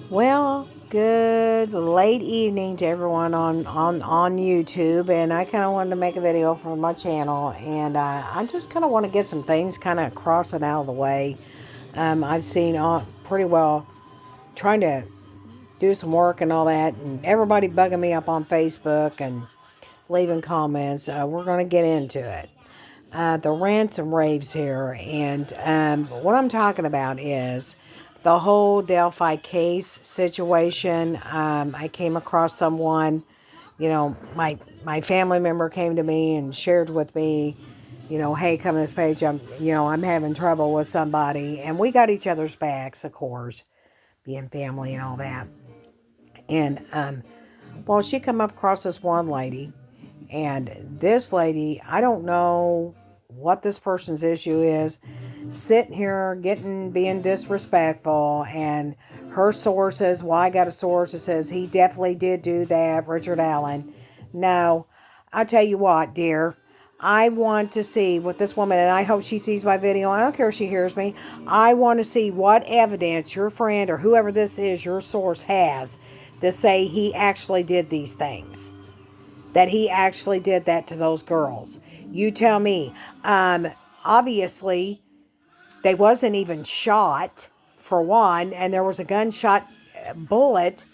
Well, good late evening to everyone on YouTube, and I kind of wanted to make a video for my channel, and I just kind of want to get some things kind of crossing out of the way. I've seen pretty well trying to do some work and all that, and everybody bugging me up on Facebook and leaving comments. We're going to get into it. The rants and raves here, and what I'm talking about is the whole Delphi case situation. I came across someone, my family member came to me and shared with me, hey, come to this page. I'm having trouble with somebody, and we got each other's backs, of course, being family and all that. And well, she come up across this one lady, and this lady, I don't know what this person's issue is, sitting here being disrespectful, and her sources, well, I got a source that says he definitely did do that, Richard Allen. No, I'll tell you what, dear, I want to see what this woman, and I hope she sees my video. I don't care if she hears me. I want to see what evidence your friend or whoever this is, your source, has to say he actually did these things, that he actually did that to those girls. You tell me. Obviously, they wasn't even shot, for one, and there was a gunshot bullet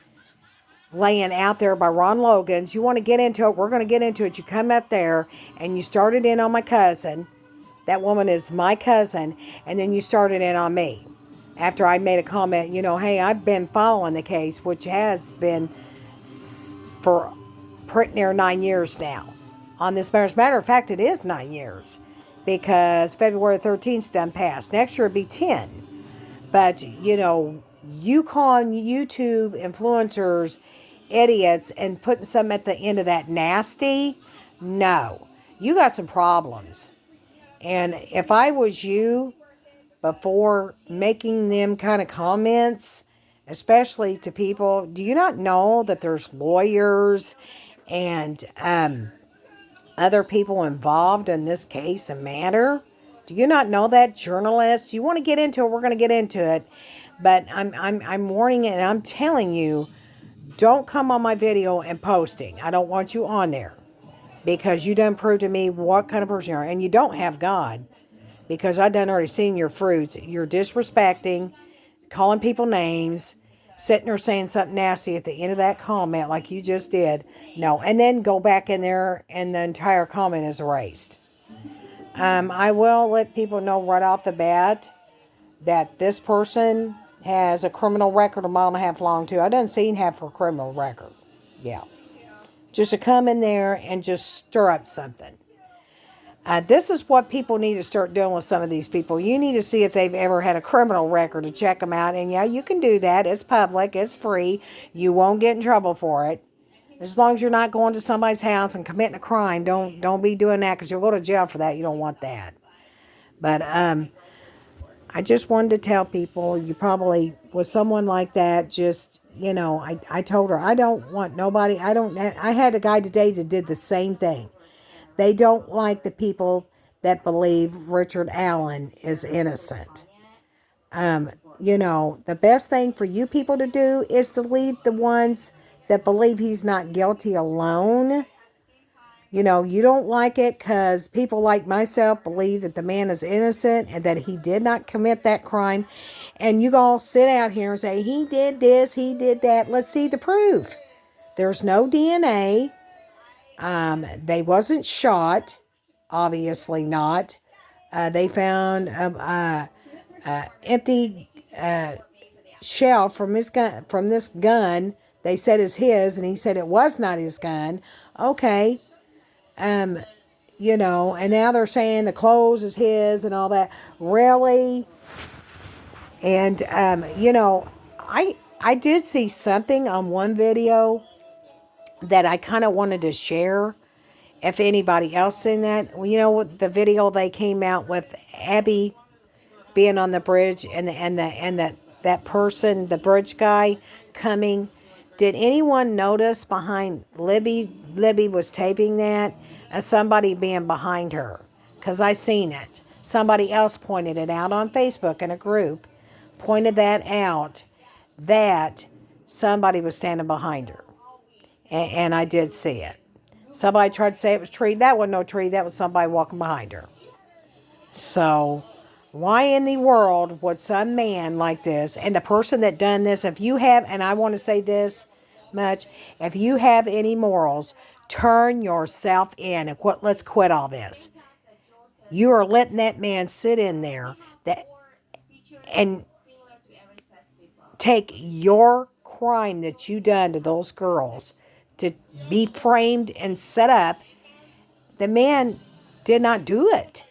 laying out there by Ron Logan's. You want to get into it? We're going to get into it. You come up there, and you started in on my cousin. That woman is my cousin, and then you started in on me. After I made a comment, hey, I've been following the case, which has been for pretty near 9 years now on this matter. As a matter of fact, it is 9 years because February 13th done passed. Next year it'll be 10. But, you calling YouTube influencers idiots and putting some at the end of that nasty, no. You got some problems. And if I was you, before making them kind of comments, especially to people, do you not know that there's lawyers and other people involved in this case and matter? Do you not know that, journalists? You want to get into it? We're going to get into it, but I'm warning it, and I'm telling you, don't come on my video and posting. I don't want you on there because you done proved to me what kind of person you are, and you don't have God, because I done already seen your fruits. You're disrespecting, calling people names, sitting there saying something nasty at the end of that comment like you just did. No, and then go back in there and the entire comment is erased. I will let people know right off the bat that this person has a criminal record a mile and a half long too. I done seen half her criminal record. Yeah. Just to come in there and just stir up something. This is what people need to start doing with some of these people. You need to see if they've ever had a criminal record to check them out. And yeah, you can do that. It's public. It's free. You won't get in trouble for it. As long as you're not going to somebody's house and committing a crime, don't be doing that, because you'll go to jail for that. You don't want that. But I just wanted to tell people, you probably, with someone like that, just, I told her, I don't want nobody. I had a guy today that did the same thing. They don't like the people that believe Richard Allen is innocent. The best thing for you people to do is to leave the ones that believe he's not guilty alone. You don't like it because people like myself believe that the man is innocent and that he did not commit that crime. And you all sit out here and say, he did this, he did that. Let's see the proof. There's no DNA. They wasn't shot. Obviously not. They found empty shell from his gun, from this gun. They said is his, and he said it was not his gun. Okay. And now they're saying the clothes is his and all that. Really? And I did see something on one video that I kind of wanted to share. If anybody else seen that, what the video they came out with, Abby being on the bridge, and that person, the bridge guy, coming. Did anyone notice behind Libby? Libby was taping that, and somebody being behind her, because I seen it. Somebody else pointed it out on Facebook in a group, pointed that out, that somebody was standing behind her. And I did see it. Somebody tried to say it was tree. That wasn't no tree. That was somebody walking behind her. So, why in the world would some man like this, and the person that done this, if you have, and I want to say this much, if you have any morals, turn yourself in and quit. Let's quit all this. You are letting that man sit in there that and take your crime that you done to those girls to be framed and set up. The man did not do it.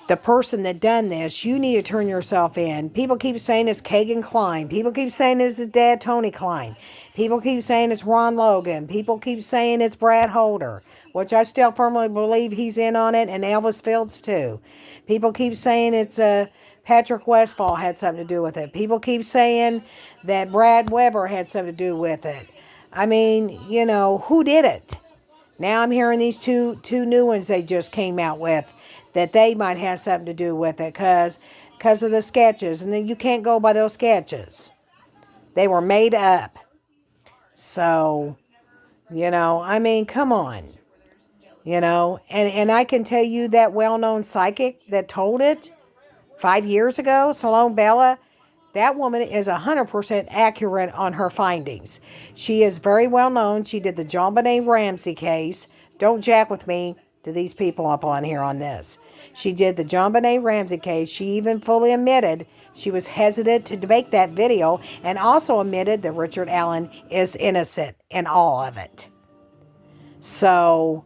The person that done this, you need to turn yourself in. People keep saying it's Kagan Klein. People keep saying it's his dad, Tony Klein. People keep saying it's Ron Logan. People keep saying it's Brad Holder, which I still firmly believe he's in on it, and Elvis Fields too. People keep saying it's Patrick Westfall had something to do with it. People keep saying that Brad Weber had something to do with it. I mean, who did it? Now I'm hearing these two new ones they just came out with that they might have something to do with it because of the sketches. And then you can't go by those sketches. They were made up. So, I mean, come on. And I can tell you that well-known psychic that told it 5 years ago, Salome Bella, that woman is 100% accurate on her findings. She is very well known. She did the JonBenet Ramsey case. Don't jack with me to these people up on here on this. She did the JonBenet Ramsey case. She even fully admitted she was hesitant to make that video and also admitted that Richard Allen is innocent in all of it. So,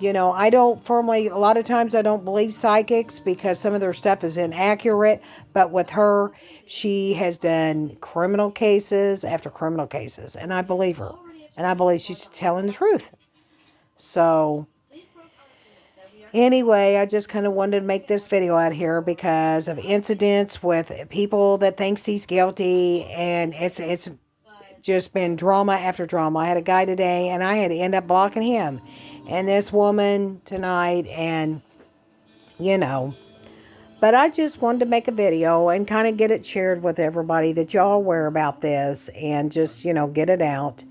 I don't firmly, a lot of times I don't believe psychics because some of their stuff is inaccurate. But with her, she has done criminal cases after criminal cases. And I believe her. And I believe she's telling the truth. So, anyway, I just kind of wanted to make this video out here because of incidents with people that thinks he's guilty. And it's just been drama after drama. I had a guy today and I had to end up blocking him. And this woman tonight, and but I just wanted to make a video and kind of get it shared with everybody that y'all aware about this and just, get it out.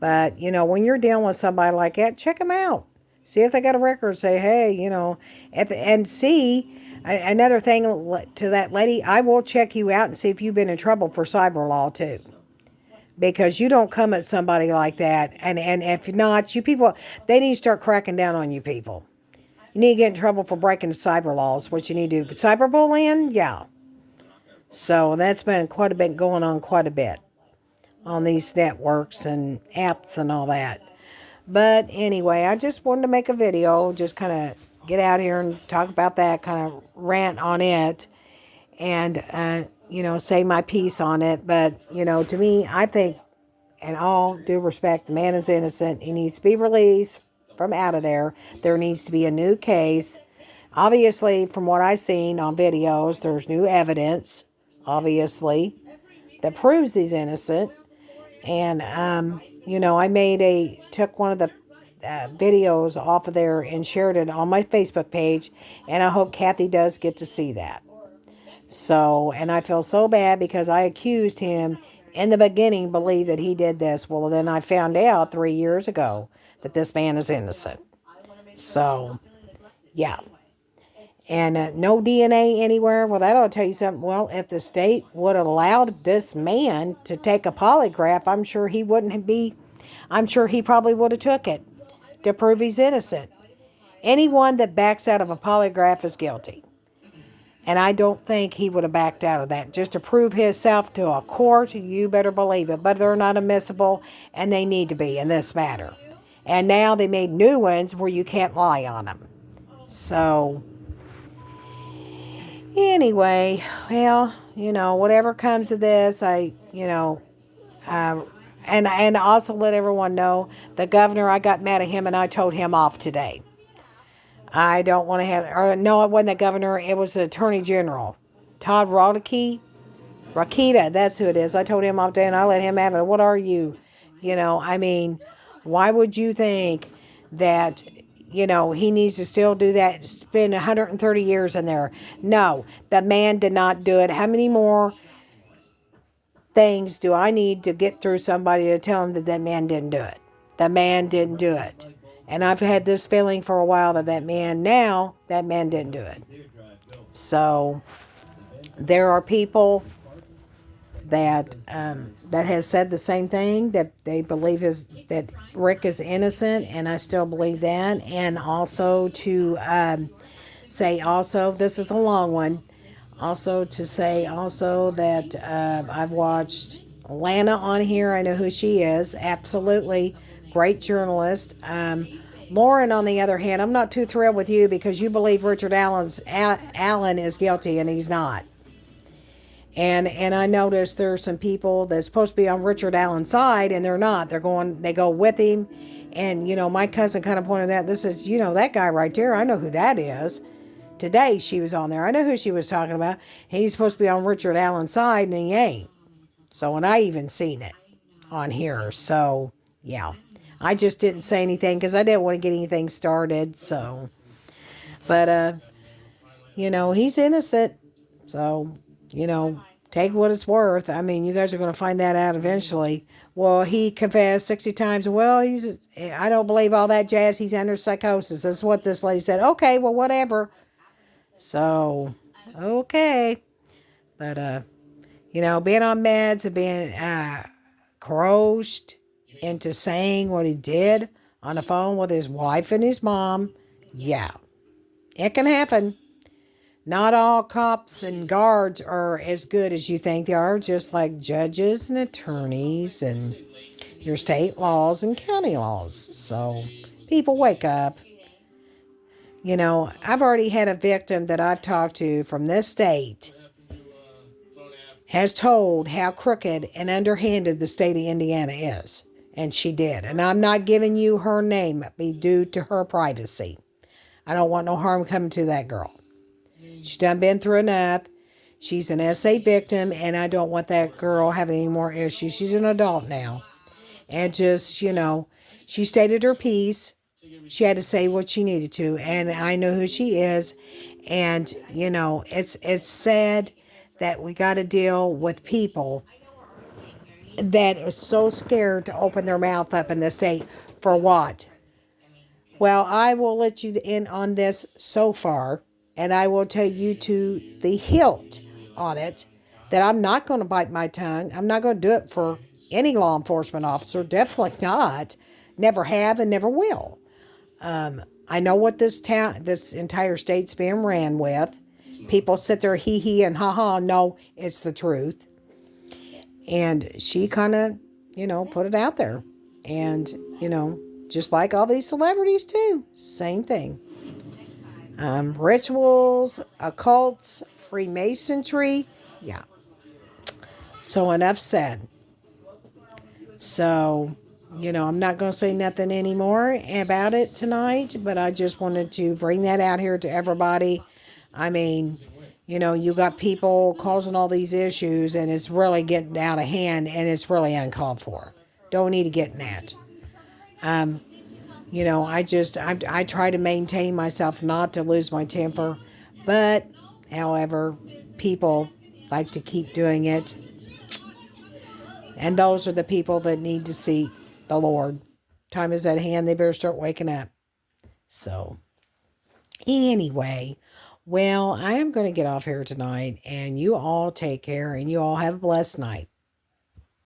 But, when you're dealing with somebody like that, check them out. See if they got a record. Say, hey, and see, another thing to that lady, I will check you out and see if you've been in trouble for cyber law too. Because you don't come at somebody like that. And if not, you people, they need to start cracking down on you people. You need to get in trouble for breaking the cyber laws, what you need to do. Cyberbullying? Yeah. So that's been quite a bit going on quite a bit on these networks and apps and all that. But anyway, I just wanted to make a video, just kind of get out here and talk about that, kind of rant on it. And, say my piece on it. But, to me, I think, in all due respect, the man is innocent. He needs to be released from out of there. There needs to be a new case. Obviously, from what I've seen on videos, there's new evidence, obviously, that proves he's innocent. And, I took one of the videos off of there and shared it on my Facebook page. And I hope Kathy does get to see that. So, and I feel so bad because I accused him in the beginning, believed that he did this. Well, then I found out 3 years ago that this man is innocent. So, yeah. And no DNA anywhere. Well, that'll tell you something. Well, if the state would have allowed this man to take a polygraph, I'm sure he probably would have took it to prove he's innocent. Anyone that backs out of a polygraph is guilty. And I don't think he would have backed out of that. Just to prove himself to a court, you better believe it. But they're not admissible, and they need to be in this matter. And now they made new ones where you can't lie on them. So, anyway, well, whatever comes of this, and also let everyone know, the governor, I got mad at him and I told him off today. I don't want to have, or no, it wasn't the governor. It was the attorney general, Todd Rakita, that's who it is. I told him off today and I let him have it. What are you? Why would you think that, he needs to still do that, spend 130 years in there? No, the man did not do it. How many more things do I need to get through somebody to tell them that that man didn't do it? The man didn't do it. And I've had this feeling for a while that that man didn't do it. So there are people that has said the same thing, that they believe that Rick is innocent, and I still believe that. And also to say also, this is a long one. Also to say also that I've watched Lana on here. I know who she is. Absolutely great journalist. Lauren, on the other hand, I'm not too thrilled with you because you believe Richard Allen is guilty and he's not. And I noticed there are some people that's supposed to be on Richard Allen's side, and they're not. They go with him. And, my cousin kind of pointed out, this is, that guy right there. I know who that is. Today she was on there. I know who she was talking about. He's supposed to be on Richard Allen's side, and he ain't. So, and I even seen it on here. So, yeah. I just didn't say anything because I didn't want to get anything started. So, but, he's innocent. So, take what it's worth. I mean, you guys are going to find that out eventually. Well, he confessed 60 times. Well, I don't believe all that jazz. He's under psychosis. That's what this lady said. Okay, well, whatever. So, okay. But, being on meds and being coerced into saying what he did on the phone with his wife and his mom, yeah, it can happen. Not all cops and guards are as good as you think they are, just like judges and attorneys and your state laws and county laws. So, people, wake up. I've already had a victim that I've talked to from this state has told how crooked and underhanded the state of Indiana is. And she did. And I'm not giving you her name, be due to her privacy. I don't want no harm coming to that girl. She's done been through enough. She's an SA victim, and I don't want that girl having any more issues. She's an adult now. And just, she stated her piece. She had to say what she needed to, and I know who she is. And, it's sad that we got to deal with people that are so scared to open their mouth up in the state. For what? Well, I will let you in on this so far, and I will tell you to the hilt on it that I'm not going to bite my tongue. I'm not going to do it for any law enforcement officer. Definitely not. Never have and never will. I know what this entire state's being ran with. People sit there hee and ha. No, it's the truth. And she kind of, put it out there. And, just like all these celebrities too. Same thing. Rituals, occults, Freemasonry. Yeah. So enough said. So, I'm not going to say nothing anymore about it tonight, but I just wanted to bring that out here to everybody. I mean, you got people causing all these issues, and it's really getting out of hand, and it's really uncalled for. Don't need to get in that. I try to maintain myself not to lose my temper, but, however, people like to keep doing it. And those are the people that need to seek the Lord. Time is at hand. They better start waking up. So, anyway, well, I am going to get off here tonight, and you all take care, and you all have a blessed night.